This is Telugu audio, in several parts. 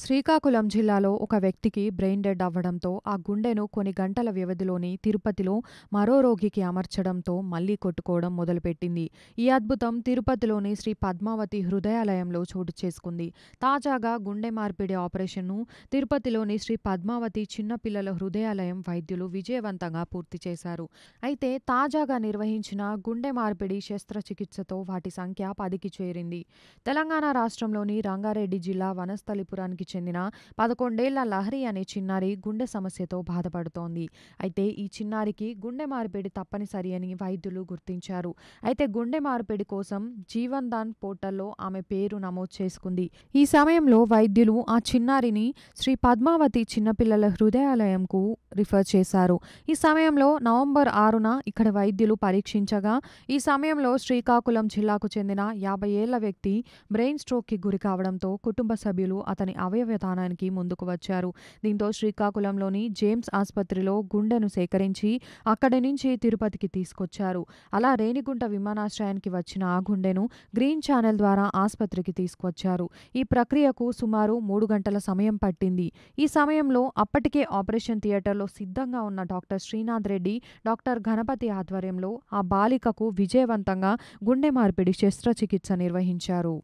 శ్రీకాకుళం జిల్లాలో ఒక వ్యక్తికి బ్రెయిన్ డెడ్ అవ్వడంతో ఆ గుండెను కొన్ని గంటల వ్యవధిలోని తిరుపతిలో మరో రోగికి అమర్చడంతో మళ్లీ కొట్టుకోవడం మొదలుపెట్టింది. ఈ అద్భుతం తిరుపతిలోని శ్రీ పద్మావతి హృదయాలయంలో చోటు చేసుకుంది. తాజాగా గుండె మార్పిడి ఆపరేషన్ను తిరుపతిలోని శ్రీ పద్మావతి చిన్నపిల్లల హృదయాలయం వైద్యులు విజయవంతంగా పూర్తి చేశారు. అయితే తాజాగా నిర్వహించిన గుండె మార్పిడి శస్త్రచికిత్సతో వాటి సంఖ్య 10కి చేరింది. తెలంగాణ రాష్ట్రంలోని రంగారెడ్డి జిల్లా వనస్థలిపురానికి చెందిన 11 ఏళ్ల లహరి అనే చిన్నారి గుండె సమస్యతో బాధపడుతోంది. అయితే ఈ చిన్నారికి గుండె మార్పిడి తప్పనిసరి అని వైద్యులు గుర్తించారు. అయితే గుండె మార్పిడి కోసం జీవన్ దాన్ పోర్టల్లో ఆమె పేరు నమోదు చేసుకుంది. ఈ సమయంలో వైద్యులు ఆ చిన్నారిని శ్రీ పద్మావతి చిన్నపిల్లల హృదయాలయంకు రిఫర్ చేశారు. ఈ సమయంలో నవంబర్ 6న ఇక్కడ వైద్యులు పరీక్షించగా ఈ సమయంలో శ్రీకాకుళం జిల్లాకు చెందిన 50 ఏళ్ల వ్యక్తి బ్రెయిన్ స్ట్రోక్కి గురి కావడంతో కుటుంబ సభ్యులు అతని అవయవదానానికి ముందుకు వచ్చారు. దీంతో శ్రీకాకుళంలోని జేమ్స్ ఆసుపత్రిలో గుండెను సేకరించి అక్కడి నుంచి తిరుపతికి తీసుకొచ్చారు. అలా రేణిగుంట విమానాశ్రయానికి వచ్చిన ఆ గుండెను గ్రీన్ ఛానెల్ ద్వారా ఆసుపత్రికి తీసుకువచ్చారు. ఈ ప్రక్రియకు సుమారు 3 గంటల సమయం పట్టింది. ఈ సమయంలో అప్పటికే ఆపరేషన్ థియేటర్లో సిద్ధంగా ఉన్న డాక్టర్ శ్రీనాథ్ రెడ్డి, డాక్టర్ గణపతి ఆధ్వర్యంలో ఆ బాలికకు విజయవంతంగా గుండె మార్పిడి శస్త్రచికిత్స నిర్వహించారు.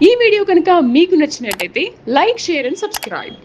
ఈ వీడియో కనుక మీకు నచ్చినట్లయితే లైక్, షేర్ అండ్ సబ్స్క్రైబ్.